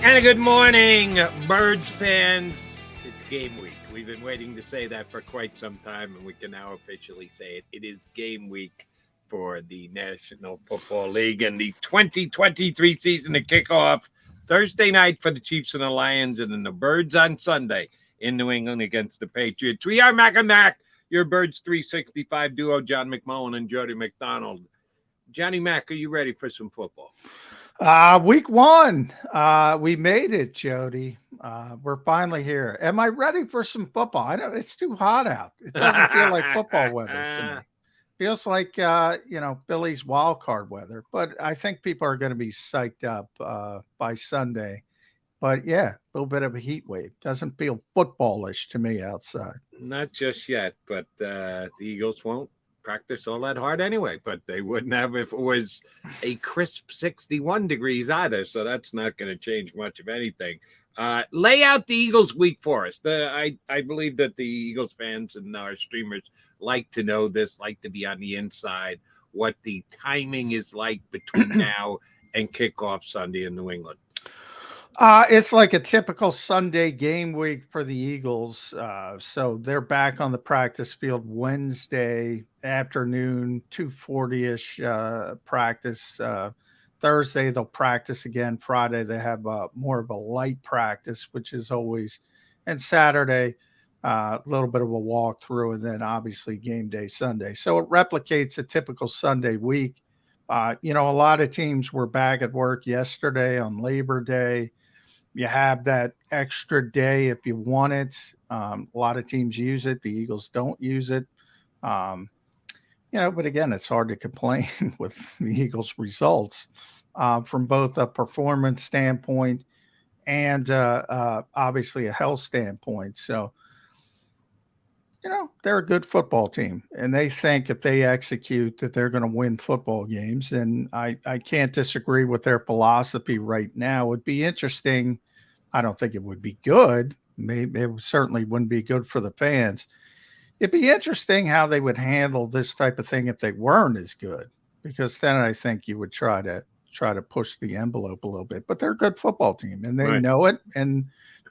And a good morning, Birds fans. It's game week. We've been waiting to say that for quite some time, and we can now officially say it. It is game week for the National Football League and the 2023 season to kick off Thursday night for the Chiefs and the Lions, and then the Birds on Sunday in New England against the Patriots. We are Mac and Mac, your Birds 365 duo, John McMullen and Jody McDonald. Johnny Mac, are you ready for some football? Week one, we made it, Jody. We're finally here. Am I ready for some football? I know it's too hot out. It doesn't feel like football weather to me. Feels like, Billy's wild card weather, but I think people are going to be psyched up by Sunday. But yeah, a little bit of a heat wave. Doesn't feel footballish to me outside. Not just yet, but the Eagles won't practice all that hard anyway, but they wouldn't have if it was a crisp 61 degrees either, so that's not going to change much of anything. Lay out the Eagles week for us. I believe that the Eagles fans and our streamers like to know this, like to be on the inside, what the timing is like between now and kickoff Sunday in New England. It's like a typical Sunday game week for the Eagles. So they're back on the practice field Wednesday afternoon, 2:40-ish practice. Thursday, they'll practice again. Friday, they have more of a light practice, which is always. And Saturday, a little bit of a walkthrough, and then obviously game day Sunday. So it replicates a typical Sunday week. A lot of teams were back at work yesterday on Labor Day. You have that extra day if you want it. A lot of teams use it. The Eagles don't use it. But again, it's hard to complain with the Eagles' results from both a performance standpoint and obviously a health standpoint. So, they're a good football team, and they think if they execute that they're going to win football games. And I can't disagree with their philosophy right now. It would be interesting. I don't think it would be good. Maybe it certainly wouldn't be good for the fans. It'd be interesting how they would handle this type of thing if they weren't as good, because then I think you would try to push the envelope a little bit. But they're a good football team, and they know it, and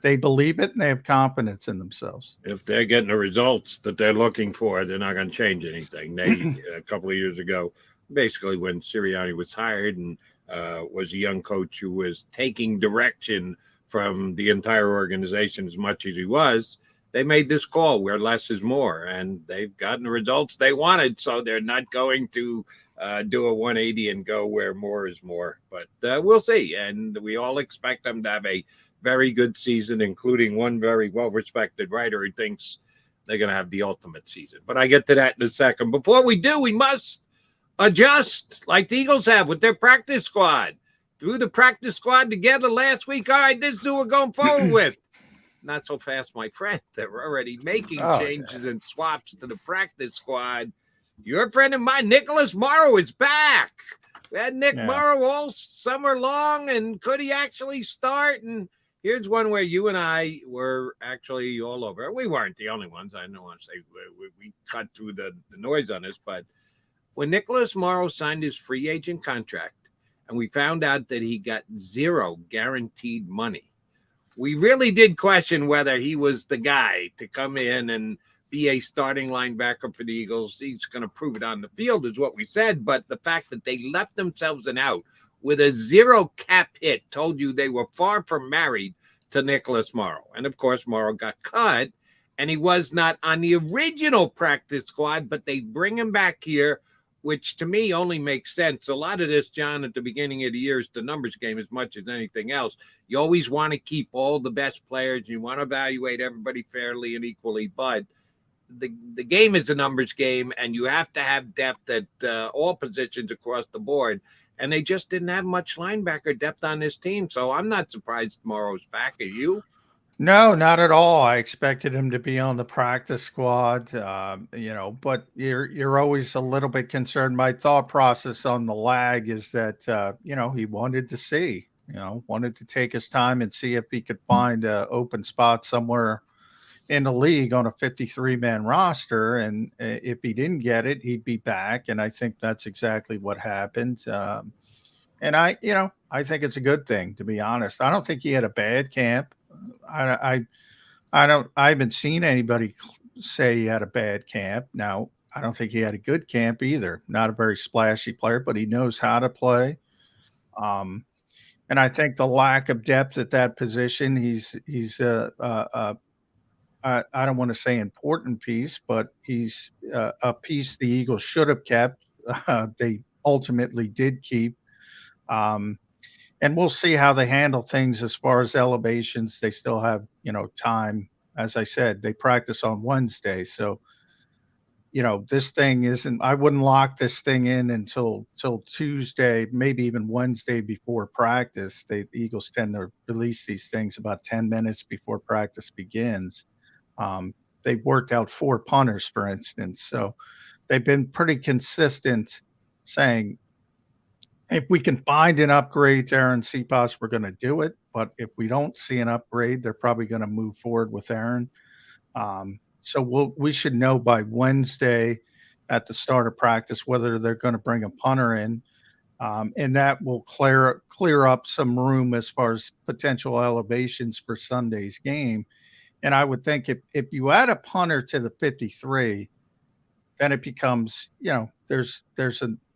they believe it, and they have confidence in themselves. If they're getting the results that they're looking for, they're not going to change anything. They a couple of years ago, basically when Sirianni was hired and was a young coach who was taking direction from the entire organization as much as he was, they made this call where less is more, and they've gotten the results they wanted. So they're not going to do a 180 and go where more is more. But we'll see, and we all expect them to have a very good season, including one very well-respected writer who thinks they're going to have the ultimate season. But I get to that in a second. Before we do, we must adjust like the Eagles have with their practice squad. Threw the practice squad together last week. All right, this is who we're going forward with. Not so fast, my friend. They're already making changes and swaps to the practice squad. Your friend of mine, Nicholas Morrow, is back. We had Nick Morrow all summer long, and could he actually start? And here's one where you and I were actually all over. We weren't the only ones. I don't want to say we cut through the noise on this, but when Nicholas Morrow signed his free agent contract and we found out that he got zero guaranteed money, we really did question whether he was the guy to come in and be a starting linebacker for the Eagles. He's going to prove it on the field is what we said, but the fact that they left themselves an out with a zero cap hit told you they were far from married to Nicholas Morrow. And, of course, Morrow got cut, and he was not on the original practice squad, but they bring him back here, which to me only makes sense. A lot of this, John, at the beginning of the year is the numbers game as much as anything else. You always want to keep all the best players. You want to evaluate everybody fairly and equally, but the game is a numbers game, and you have to have depth at all positions across the board. And they just didn't have much linebacker depth on this team. So I'm not surprised Morrow's back. Are you? No, not at all. I expected him to be on the practice squad, but you're always a little bit concerned. My thought process on the lag is that, he wanted to see, wanted to take his time and see if he could find an open spot somewhere in the league on a 53-man roster. And if he didn't get it, he'd be back. And I think that's exactly what happened. And I think it's a good thing, to be honest. I don't think he had a bad camp. I I haven't seen anybody say he had a bad camp. Now, I don't think he had a good camp either. Not a very splashy player, but he knows how to play. Um, and I think the lack of depth at that position, he's I don't want to say important piece, but he's a piece the Eagles should have kept. They ultimately did keep. Um, and we'll see how they handle things as far as elevations. They still have, time. As I said, they practice on Wednesday. So, this thing isn't, I wouldn't lock this thing in until till Tuesday, maybe even Wednesday before practice. The Eagles tend to release these things about 10 minutes before practice begins. Um, they've worked out 4 punters, for instance. So they've been pretty consistent saying, if we can find an upgrade to Aaron Cepas, we're going to do it. But if we don't see an upgrade, they're probably going to move forward with Aaron. So we should know by Wednesday at the start of practice whether they're going to bring a punter in, and that will clear up some room as far as potential elevations for Sunday's game. And I would think if you add a punter to the 53, then it becomes, there's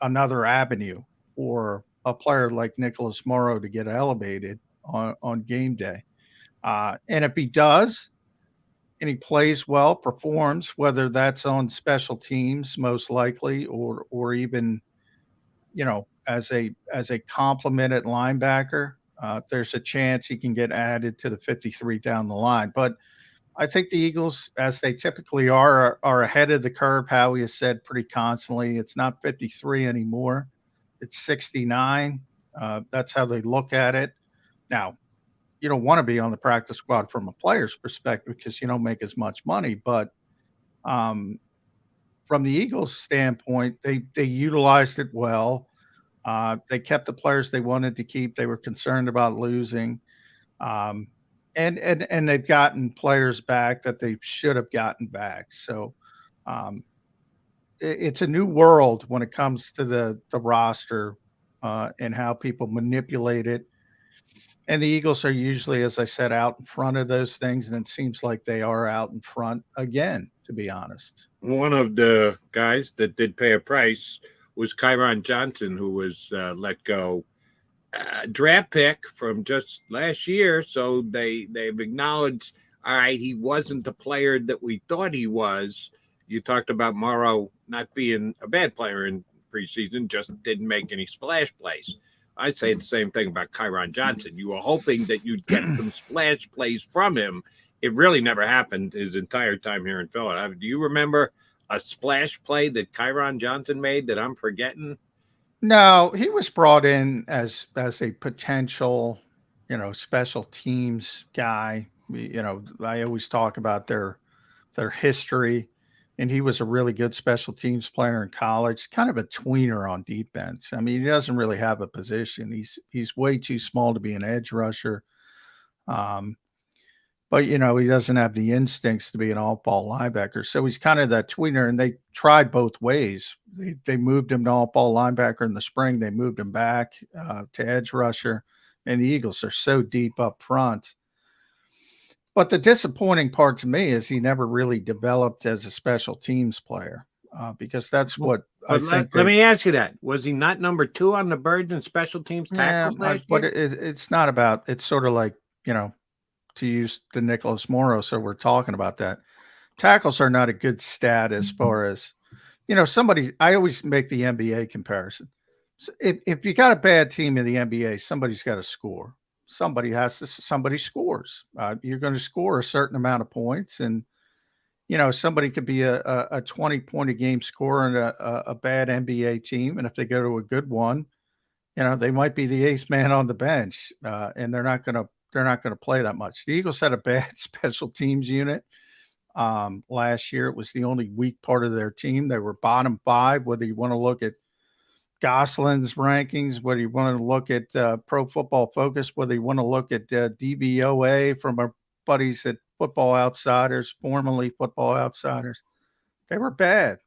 another avenue for a player like Nicholas Morrow to get elevated on game day. And if he does, and he plays well, performs, whether that's on special teams most likely, or even, as a complimented linebacker, there's a chance he can get added to the 53 down the line. But I think the Eagles, as they typically are ahead of the curve. Howie has said pretty constantly, it's not 53 anymore, it's 69. That's how they look at it. Now, you don't want to be on the practice squad from a player's perspective because you don't make as much money. But um, from the Eagles' standpoint, they utilized it well. They kept the players they wanted to keep. They were concerned about losing. Um, and they've gotten players back that they should have gotten back. So um, it's a new world when it comes to the roster and how people manipulate it. And the Eagles are usually, as I said, out in front of those things, and it seems like they are out in front again, to be honest. One of the guys that did pay a price was Kyron Johnson, who was let go. Draft pick from just last year, so they've acknowledged. All right, he wasn't the player that we thought he was. You talked about Morrow not being a bad player in preseason, just didn't make any splash plays. I'd say the same thing about Kyron Johnson. You were hoping that you'd get some splash plays from him. It really never happened his entire time here in Philadelphia. Do you remember a splash play that Kyron Johnson made that I'm forgetting? No, he was brought in as a potential, special teams guy. I always talk about their history, and he was a really good special teams player in college, kind of a tweener on defense. I mean, he doesn't really have a position. He's way too small to be an edge rusher. Um, but he doesn't have the instincts to be an all-ball linebacker. So he's kind of that tweener, and they tried both ways. They moved him to all-ball linebacker in the spring. They moved him back to edge rusher, and the Eagles are so deep up front. But the disappointing part to me is he never really developed as a special teams player because that's what I think. Let me ask you that. Was he not number 2 on the Birds and special teams tackles last but year? it's not about – it's sort of like, to use the Nicholas Morrow, so we're talking about that. Tackles are not a good stat as far as, somebody – I always make the NBA comparison. So if you got a bad team in the NBA, somebody's got to score. Somebody scores. You're going to score a certain amount of points, and somebody could be a 20-point a game scorer in a bad NBA team, and if they go to a good one, they might be the 8th man on the bench, and they're not going to play that much. The Eagles had a bad special teams unit last year. It was the only weak part of their team. They were bottom 5, whether you want to look at Gosselin's rankings, whether you want to look at Pro Football Focus, whether you want to look at DVOA from our buddies at Football Outsiders, formerly Football Outsiders. They were bad.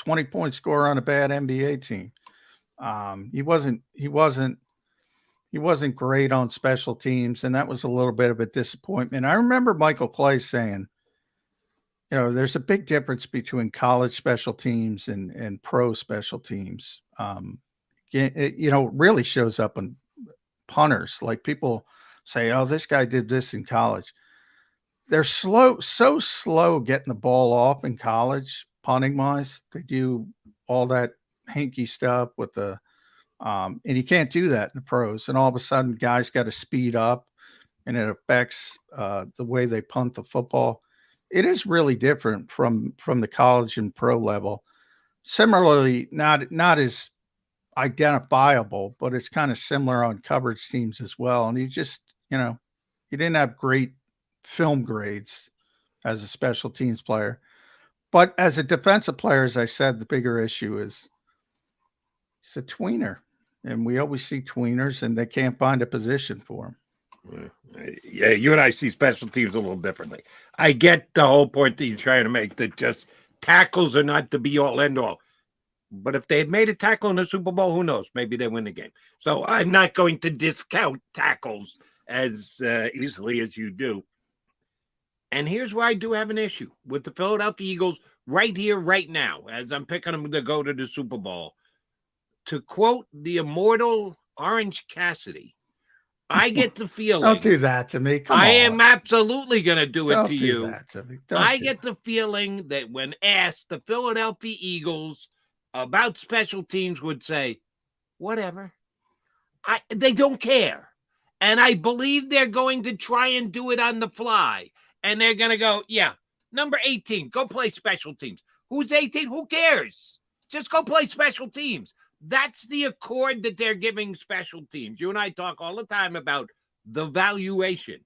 20-point score on a bad NBA team. He wasn't great on special teams, and that was a little bit of a disappointment. I remember Michael Clay saying, there's a big difference between college special teams and pro special teams. It really shows up in punters. Like people say, oh, this guy did this in college. They're so slow getting the ball off in college, punting wise. They do all that hanky stuff with the and you can't do that in the pros. And all of a sudden, guys got to speed up, and it affects the way they punt the football. It is really different from the college and pro level. Similarly, not as identifiable, but it's kind of similar on coverage teams as well. And he just, he didn't have great film grades as a special teams player. But as a defensive player, as I said, the bigger issue is he's a tweener. And we always see tweeners, and they can't find a position for him. Yeah, you and I see special teams a little differently. I get the whole point that you're trying to make, that just tackles are not the be-all, end-all. But if they had made a tackle in the Super Bowl, who knows? Maybe they win the game. So I'm not going to discount tackles as easily as you do. And here's where I do have an issue with the Philadelphia Eagles right here, right now, as I'm picking them to go to the Super Bowl. To quote the immortal Orange Cassidy, I get the feeling. Don't do that to me. Come on. I am absolutely going to do it Don't to do you. That to me. I get the feeling that when asked, the Philadelphia Eagles about special teams would say, whatever. They don't care. And I believe they're going to try and do it on the fly. And they're going to go, yeah, number 18, go play special teams. Who's 18? Who cares? Just go play special teams. That's the accord that they're giving special teams. You and I talk all the time about the valuation.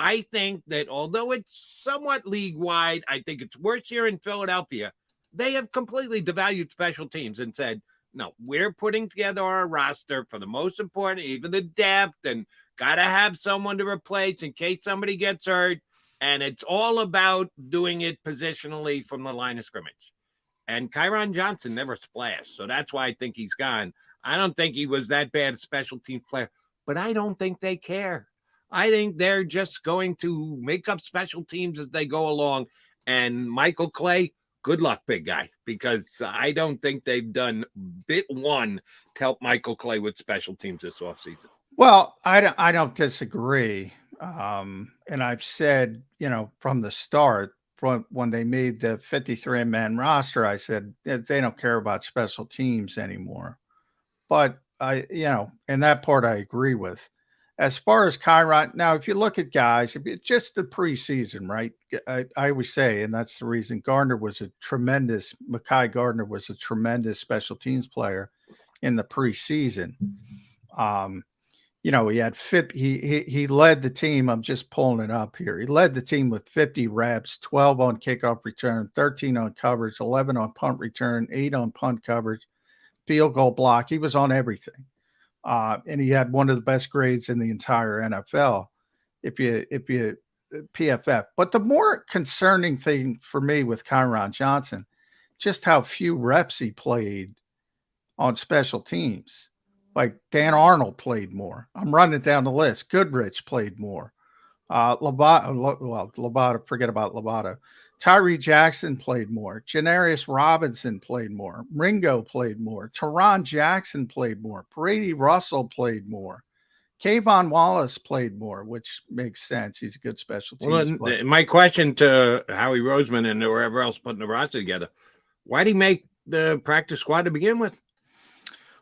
I think that although it's somewhat league-wide, I think it's worse here in Philadelphia. They have completely devalued special teams and said, no, we're putting together our roster for the most important, even the depth, and got to have someone to replace in case somebody gets hurt. And it's all about doing it positionally from the line of scrimmage. And Kyron Johnson never splashed. So that's why I think he's gone. I don't think he was that bad a special team player, but I don't think they care. I think they're just going to make up special teams as they go along. And Michael Clay, good luck, big guy, because I don't think they've done bit one to help Michael Clay with special teams this offseason. Well, I don't disagree. And I've said, from the start, from when they made the 53-man roster, I said they don't care about special teams anymore. But and that part I agree with. As far as Kyron, now, if you look at guys, just the preseason, right? I always say, and that's the reason Mekhi Gardner was a tremendous special teams player in the preseason. He had he led the team. I'm just pulling it up here. He led the team with 50 reps, 12 on kickoff return, 13 on coverage, 11 on punt return, 8 on punt coverage, field goal block. He was on everything. And he had one of the best grades in the entire NFL, if you PFF. But the more concerning thing for me with Kyron Johnson, just how few reps he played on special teams. Like Dan Arnold played more. I'm running down the list. Goodrich played more. Lovato, forget about Lovato. Tyree Jackson played more. Janarius Robinson played more. Ringo played more. Teron Jackson played more. Brady Russell played more. Kayvon Wallace played more, which makes sense. He's a good special teams player. My question to Howie Roseman and whoever else putting the roster together, why did he make the practice squad to begin with?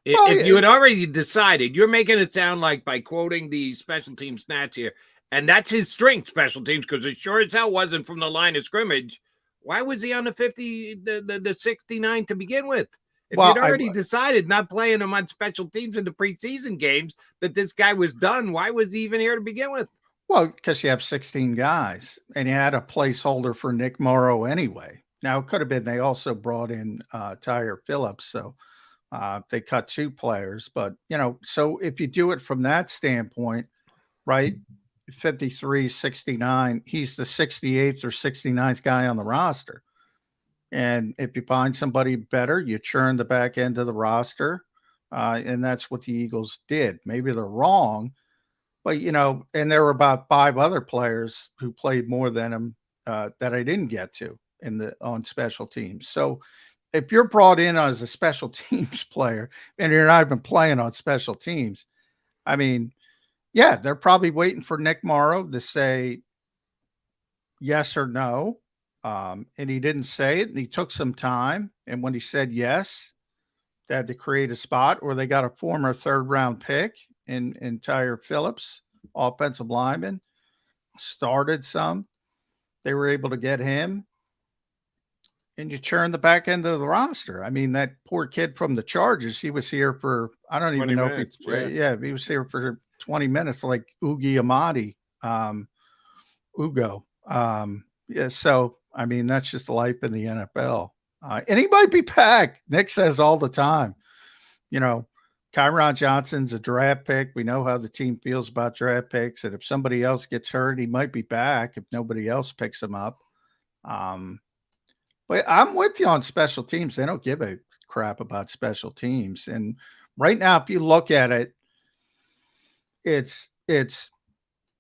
If you had already decided, you're making it sound like by quoting the special team stats here, and that's his strength, special teams, because it sure as hell wasn't from the line of scrimmage. Why was he on the 69 to begin with? If you'd already decided not playing him on special teams in the preseason games, that this guy was done, why was he even here to begin with? Well, because you have 16 guys, and you had a placeholder for Nick Morrow anyway. Now, it could have been they also brought in Tyre Phillips, so they cut 2 players. But, so if you do it from that standpoint, right, 53, 69, he's the 68th or 69th guy on the roster. And if you find somebody better, you churn the back end of the roster. and that's what the Eagles did. Maybe they're wrong, but and there were about 5 other players who played more than him that I didn't get to on special teams. So if you're brought in as a special teams player and you're not even playing on special teams, I mean, yeah, they're probably waiting for Nick Morrow to say yes or no. And he didn't say it, and he took some time. And when he said yes, they had to create a spot, or they got a former 3rd-round pick in Tyre Phillips, offensive lineman, started some. They were able to get him, and you churn the back end of the roster. I mean, that poor kid from the Chargers, he was here for, I don't even know minutes, if he was here for 20 minutes, like Ugi Amadi, Ugo. Yeah, so, I mean, that's just life in the NFL. And he might be back. Nick says all the time, Kyron Johnson's a draft pick. We know how the team feels about draft picks. And if somebody else gets hurt, he might be back if nobody else picks him up. But I'm with you on special teams. They don't give a crap about special teams. And right now, if you look at it, it's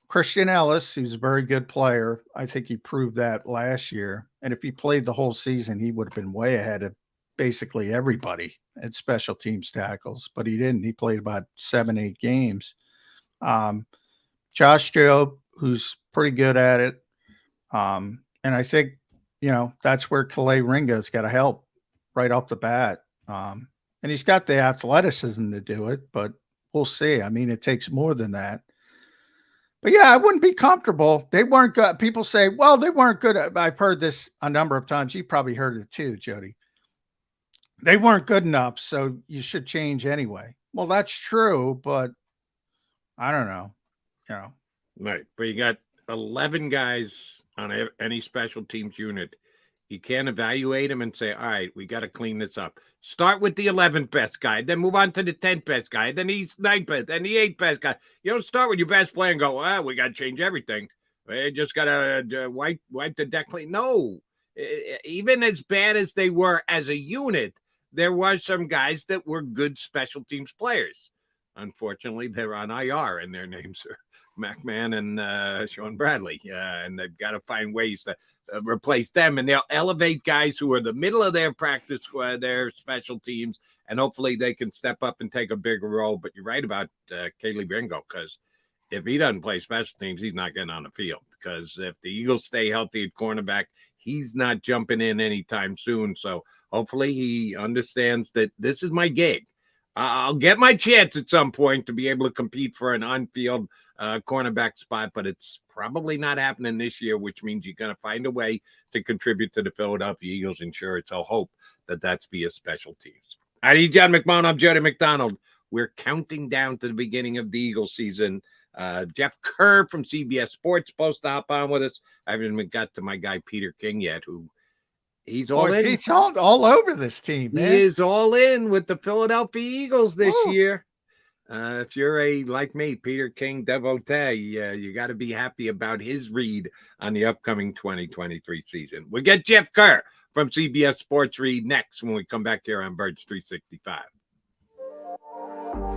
Christian Ellis, who's a very good player. I think he proved that last year. And if he played the whole season, he would have been way ahead of basically everybody at special teams tackles. But he didn't. He played about 7-8 games. Josh Jobe, who's pretty good at it. And I think, that's where Calais Ringo's got to help right off the bat. And he's got the athleticism to do it, but we'll see. I mean, it takes more than that. But yeah, I wouldn't be comfortable. They weren't good. People say, well, they weren't good. I've heard this a number of times. You probably heard it too, Jody. They weren't good enough, so you should change anyway. Well, that's true, but I don't know. Right. But you got 11 guys on any special teams unit. You can't evaluate them and say, all right, we got to clean this up. Start with the 11th best guy, then move on to the 10th best guy, then he's 9th best, then the 8th best guy. You don't start with your best player and go, we got to change everything. We just got to wipe the deck clean. No. Even as bad as they were as a unit, there were some guys that were good special teams players. Unfortunately, they're on IR, and their names are McMahon and Sean Bradley. And they've got to find ways to replace them. And they'll elevate guys who are the middle of their practice, their special teams, and hopefully they can step up and take a bigger role. But you're right about Calais Ringo, because if he doesn't play special teams, he's not getting on the field. Because if the Eagles stay healthy at cornerback, he's not jumping in anytime soon. So hopefully he understands that this is my gig. I'll get my chance at some point to be able to compete for an on-field cornerback spot, but it's probably not happening this year, which means you're going to find a way to contribute to the Philadelphia Eagles. And sure, it's a hope that that's via special teams. All right, he's John McMahon. I'm Jody McDonald. We're counting down to the beginning of the Eagles season. Jeff Kerr from CBS Sports supposed to hop on with us. I haven't even got to my guy Peter King yet, who he's all in. He's all over this team, man. He is all in with the Philadelphia Eagles this year. If you're like me, Peter King devotee, you got to be happy about his read on the upcoming 2023 season. We'll get Jeff Kerr from CBS Sports read next when we come back here on Birds 365.